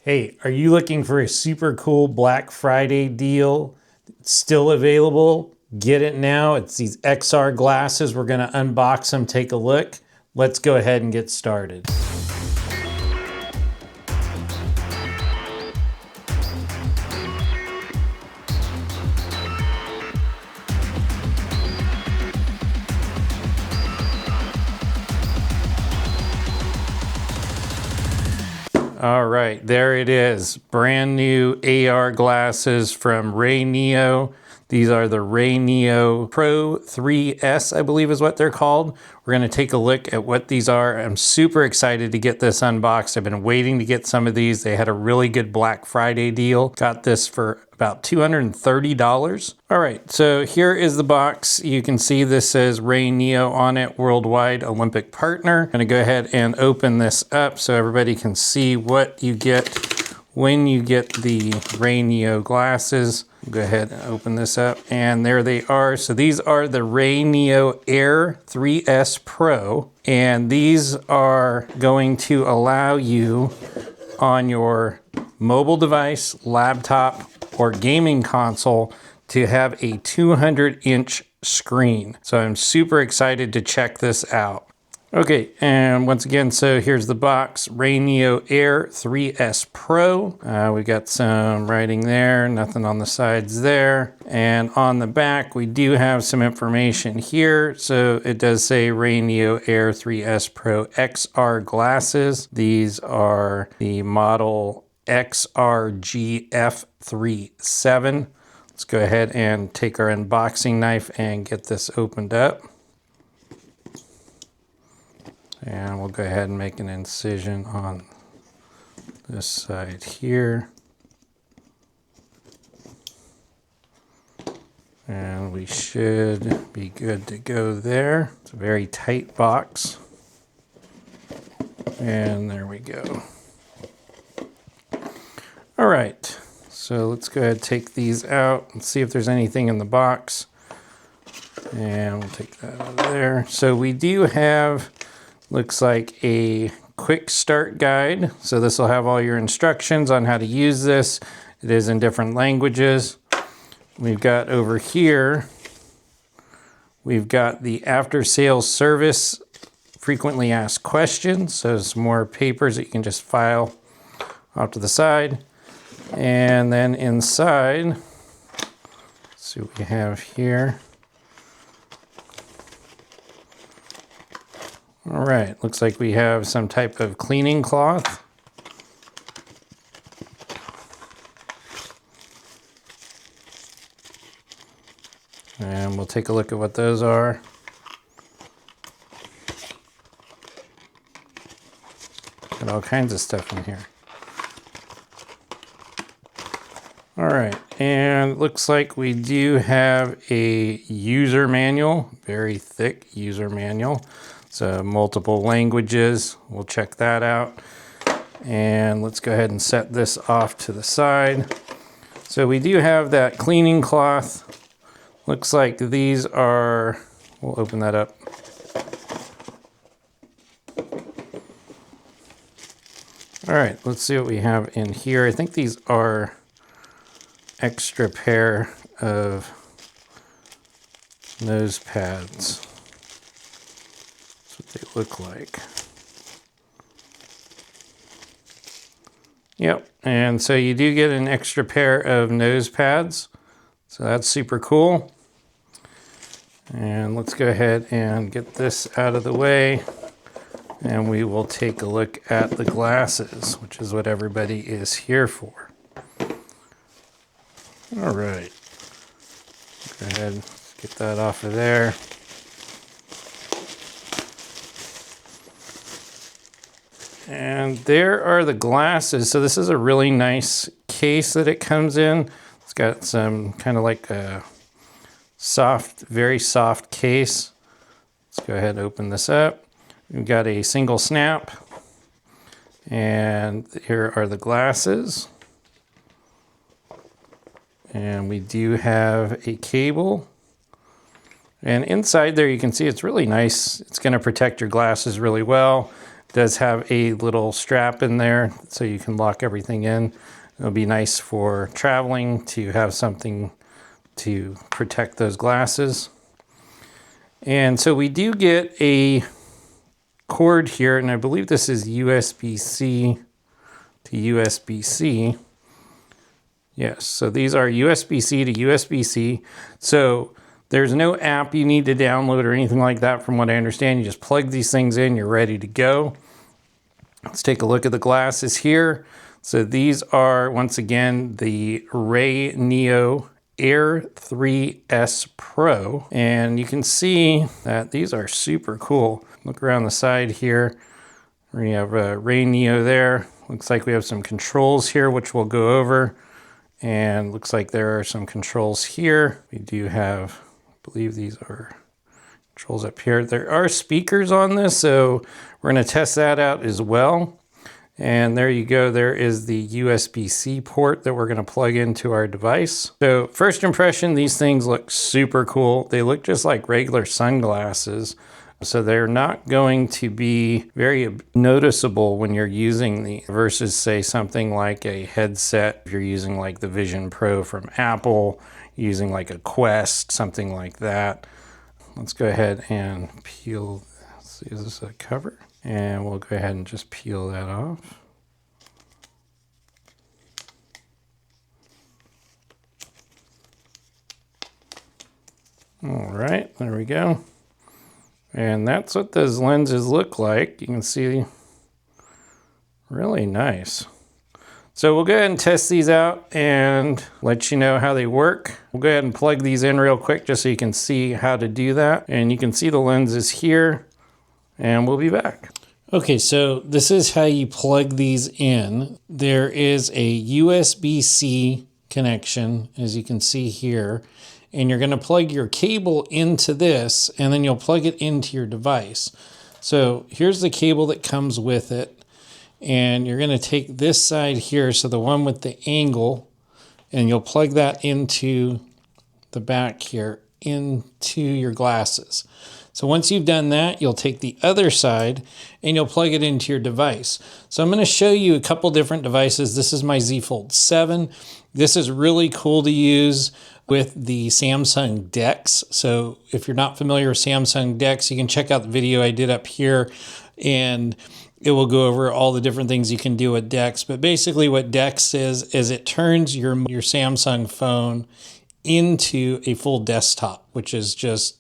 Hey, are you looking for a super cool Black Friday deal? It's still available. Get it now. It's these XR glasses. We're going to unbox them, take a look. Let's go ahead and get started. All right, there it is. Brand new AR glasses from Rayneo. These are the Rayneo Pro 3S, I believe is what they're called. We're gonna take a look at what these are. I'm super excited to get this unboxed. I've been waiting to get some of these. They had a really good Black Friday deal. Got this for about $230. All right, so here is the box. You can see this says Rayneo on it, Worldwide Olympic Partner. I'm gonna go ahead and open this up so everybody can see what you get when you get the Rayneo glasses. Go ahead and open this up, and there they are. So these are the Rayneo Air 3S Pro, and these are going to allow you on your mobile device, laptop, or gaming console to have a 200-inch screen. So I'm super excited to check this out. Okay, and once again, so here's the box, Rayneo Air 3S Pro. We got some writing there, nothing on the sides there. And on the back, we do have some information here. So it does say Rayneo Air 3S Pro XR glasses. These are the model XRGF37. Let's go ahead and take our unboxing knife and get this opened up. And we'll go ahead and make an incision on this side here. And we should be good to go there. It's a very tight box. And there we go. All right, so let's go ahead and take these out and see if there's anything in the box. And we'll take that out of there. So we do have, looks like a quick start guide. So this will have all your instructions on how to use this. It is in different languages. We've got over here, we've got the after sales service frequently asked questions. So some more papers that you can just file off to the side. And then inside, let's see what we have here. All right, looks like we have some type of cleaning cloth. And we'll take a look at what those are. Got all kinds of stuff in here. All right, and it looks like we do have a user manual, very thick user manual. So multiple languages, we'll check that out. And let's go ahead and set this off to the side. So we do have that cleaning cloth. Looks like these are, we'll open that up. All right, let's see what we have in here. I think these are extra pair of nose pads. That's what they look like. Yep, and so you do get an extra pair of nose pads. So that's super cool. And let's go ahead and get this out of the way. And we will take a look at the glasses, which is what everybody is here for. All right, go ahead and get that off of there. And there are the glasses. So this is a really nice case that it comes in. It's got some kind of like a soft, very soft case. Let's go ahead and open this up. We've got a single snap. And here are the glasses. And we do have a cable. And inside there you can see it's really nice. It's going to protect your glasses really well. It does have a little strap in there so you can lock everything in. It'll be nice for traveling to have something to protect those glasses. And so we do get a cord here, and I believe this is USB-C to USB-C. Yes, so these are USB-C to USB-C. So there's no app you need to download or anything like that from what I understand. You just plug these things in, you're ready to go. Let's take a look at the glasses here. So these are, once again, the Ray Neo Air 3S Pro. And you can see that these are super cool. Look around the side here. We have Ray Neo there. Looks like we have some controls here, which we'll go over. And looks like there are some controls here. We do have, I believe these are controls up here. There are speakers on this, so we're going to test that out as well. And there you go. There is the USB-C port that we're going to plug into our device. So first impression, these things look super cool. They look just like regular sunglasses. So they're not going to be very noticeable when you're using the versus say something like a headset. If you're using like the Vision Pro from Apple, using like a Quest, something like that. Let's go ahead and peel. Let's see, is this a cover? And we'll go ahead and just peel that off. All right, there we go. And that's what those lenses look like. You can see, really nice. So we'll go ahead and test these out and let you know how they work. We'll go ahead and plug these in real quick just so you can see how to do that. And you can see the lenses here, and we'll be back. Okay, so this is how you plug these in. There is a USB-C connection, as you can see here. And you're going to plug your cable into this, and then you'll plug it into your device. So here's the cable that comes with it. And you're going to take this side here, so the one with the angle, and you'll plug that into the back here, into your glasses. So once you've done that, you'll take the other side and you'll plug it into your device. So I'm going to show you a couple different devices. This is my Z Fold 7. This is really cool to use with the Samsung DeX. So if you're not familiar with Samsung DeX, you can check out the video I did up here, and it will go over all the different things you can do with DeX. But basically what DeX is it turns your Samsung phone into a full desktop, which is just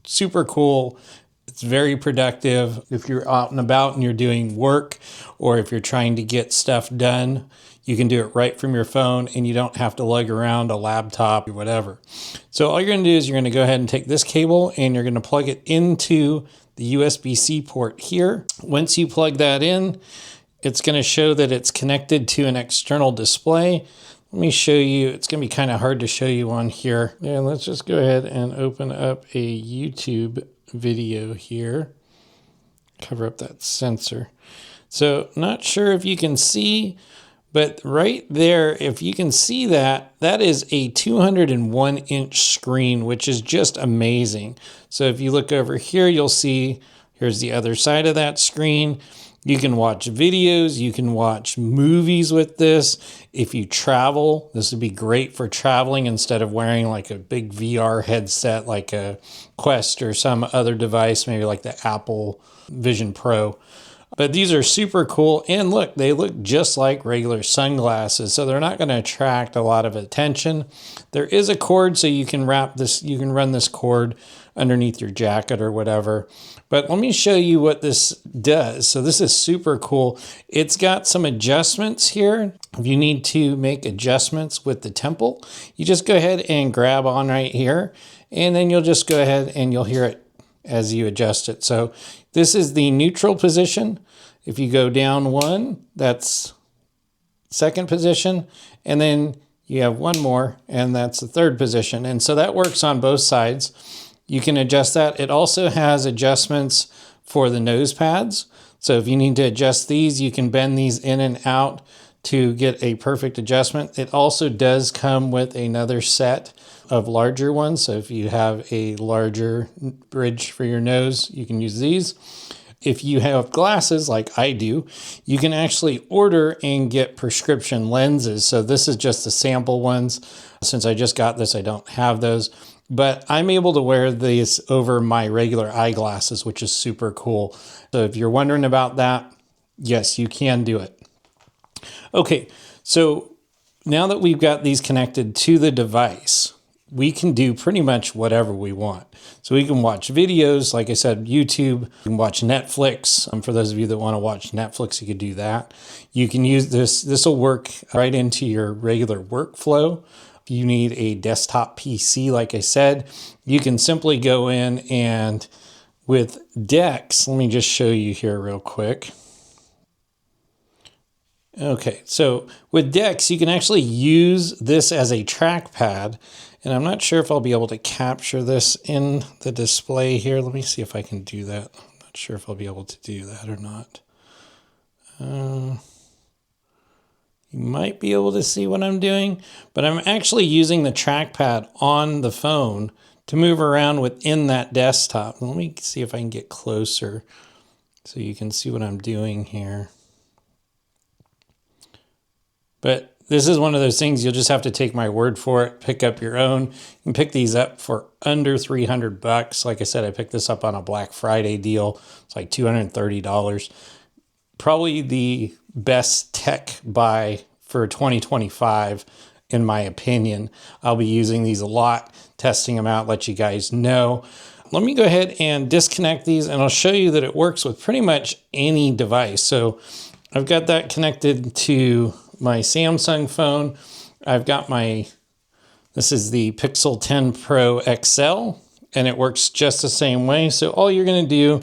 super cool. It's very productive. If you're out and about and you're doing work, or if you're trying to get stuff done, you can do it right from your phone and you don't have to lug around a laptop or whatever. So all you're going to do is you're going to go ahead and take this cable and you're going to plug it into the USB-C port here. Once you plug that in, it's going to show that it's connected to an external display. Let me show you. It's going to be kind of hard to show you on here. And let's just go ahead and open up a YouTube video here. Cover up that sensor. So not sure if you can see, but right there, if you can see that, that is a 201-inch screen, which is just amazing. So if you look over here, you'll see, here's the other side of that screen. You can watch videos, you can watch movies with this. If you travel, this would be great for traveling instead of wearing like a big VR headset like a Quest or some other device, maybe like the Apple Vision Pro. But these are super cool, and look, they look just like regular sunglasses, so they're not going to attract a lot of attention. There is a cord, so you can wrap this, you can run this cord underneath your jacket or whatever. But let me show you what this does. So this is super cool. It's got some adjustments here. If you need to make adjustments with the temple, you just go ahead and grab on right here, and then you'll just go ahead and you'll hear it as you adjust it. So this is the neutral position. If you go down one, that's second position, and then you have one more, and that's the third position. And so that works on both sides. You can adjust that. It also has adjustments for the nose pads. So if you need to adjust these, you can bend these in and out to get a perfect adjustment. It also does come with another set of larger ones. So if you have a larger bridge for your nose, you can use these. if you have glasses like I do, you can actually order and get prescription lenses. So this is just the sample ones. Since I just got this, I don't have those. But I'm able to wear these over my regular eyeglasses, which is super cool. So if you're wondering about that, yes, you can do it. Okay, so now that we've got these connected to the device, we can do pretty much whatever we want. So we can watch videos, like I said, YouTube, you can watch Netflix. For those of you that want to watch Netflix, you could do that. You can use this. This will work right into your regular workflow. If you need a desktop PC, like I said, you can simply go in and with Dex, let me just show you here real quick. Okay, so with Dex, you can actually use this as a trackpad, and I'm not sure if I'll be able to capture this in the display here. Let me see if I can do that. I'm not sure if I'll be able to do that or not. You might be able to see what I'm doing, but I'm actually using the trackpad on the phone to move around within that desktop. Let me see if I can get closer so you can see what I'm doing here. But this is one of those things you'll just have to take my word for it, pick up your own. You can pick these up for under $300. Like I said, I picked this up on a Black Friday deal. It's like $230. Probably the best tech buy for 2025, in my opinion. I'll be using these a lot, testing them out, let you guys know. Let me go ahead and disconnect these, and I'll show you that it works with pretty much any device. So I've got that connected to my Samsung phone. I've got this is the Pixel 10 Pro XL, and it works just the same way. So all you're going to do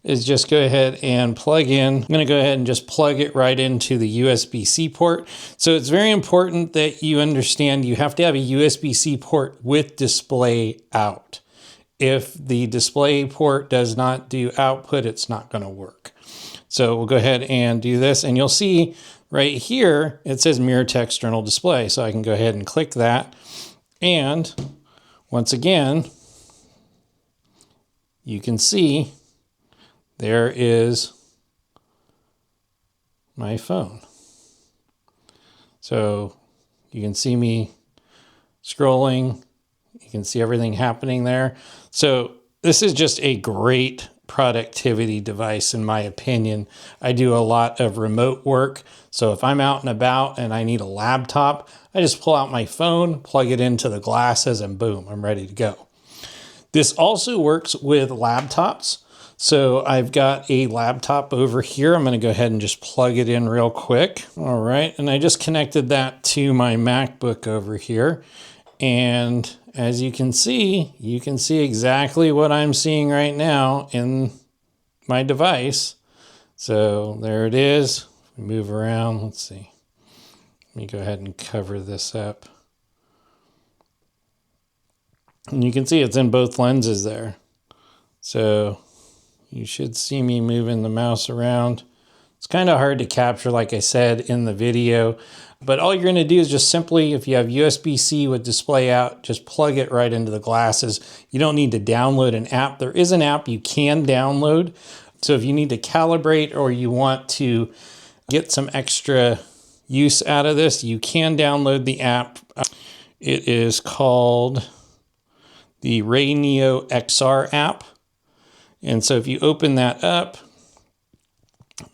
is just go ahead and plug in. I'm going to go ahead and just plug it right into the USB-C port. So it's very important that you understand you have to have a USB-C port with display out. If the display port does not do output, it's not going to work. So we'll go ahead and do this, and you'll see right here, it says mirror to external display. So I can go ahead and click that. And once again, you can see there is my phone. So you can see me scrolling. You can see everything happening there. So this is just a great productivity device, in my opinion. I do a lot of remote work. So if I'm out and about and I need a laptop, I just pull out my phone, plug it into the glasses, and boom, I'm ready to go. This also works with laptops. So I've got a laptop over here. I'm going to go ahead and just plug it in real quick. All right. And I just connected that to my MacBook over here. And as you can see exactly what I'm seeing right now in my device. So there it is. Move around. Let's see. Let me go ahead and cover this up. And you can see it's in both lenses there. So you should see me moving the mouse around. It's kind of hard to capture, like I said, in the video. But all you're going to do is just simply, if you have USB-C with display out, just plug it right into the glasses. You don't need to download an app. There is an app you can download. So if you need to calibrate or you want to get some extra use out of this, you can download the app. It is called the Rayneo XR app. And so if you open that up,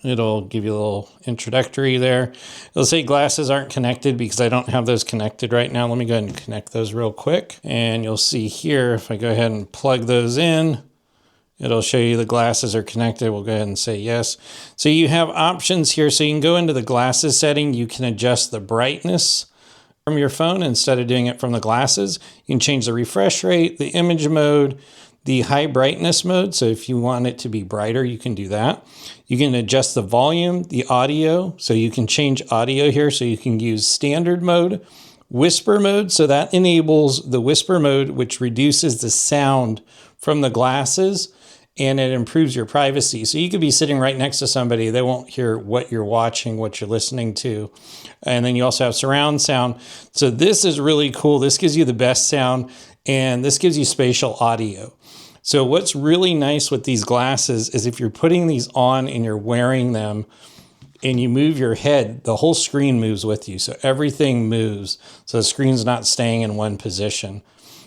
it'll give you a little introductory there. It'll say glasses aren't connected because I don't have those connected right now. Let me go ahead and connect those real quick. And you'll see here, if I go ahead and plug those in, it'll show you the glasses are connected. We'll go ahead and say yes. So you have options here. So you can go into the glasses setting. You can adjust the brightness from your phone instead of doing it from the glasses. You can change the refresh rate, the image mode, the high brightness mode. So if you want it to be brighter, you can do that. You can adjust the volume, the audio. So you can change audio here. So you can use standard mode, whisper mode. So that enables the whisper mode, which reduces the sound from the glasses, and it improves your privacy. So you could be sitting right next to somebody. They won't hear what you're watching, what you're listening to. And then you also have surround sound. So this is really cool. This gives you the best sound, and this gives you spatial audio. So what's really nice with these glasses is if you're putting these on and you're wearing them and you move your head, the whole screen moves with you. So everything moves. So the screen's not staying in one position.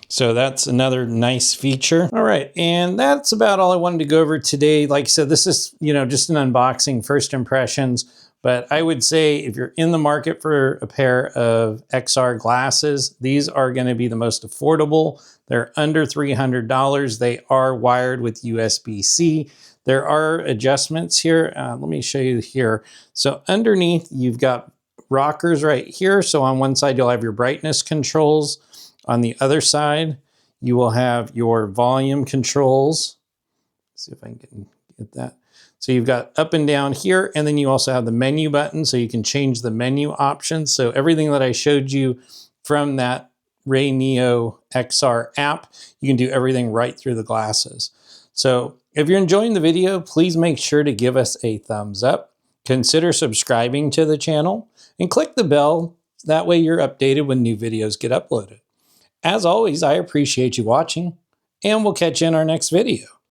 So that's another nice feature. All right, and that's about all I wanted to go over today. Like I said, this is, just an unboxing, first impressions. But I would say if you're in the market for a pair of XR glasses, these are going to be the most affordable. They're under $300. They are wired with USB-C. There are adjustments here. Let me show you here. So underneath, you've got rockers right here. So on one side, you'll have your brightness controls. On the other side, you will have your volume controls. Let's see if I can get that. So you've got up and down here, and then you also have the menu button, so you can change the menu options. So everything that I showed you from that Ray Neo XR app, you can do everything right through the glasses. So if you're enjoying the video, please make sure to give us a thumbs up. Consider subscribing to the channel and click the bell. That way you're updated when new videos get uploaded. As always, I appreciate you watching, and we'll catch you in our next video.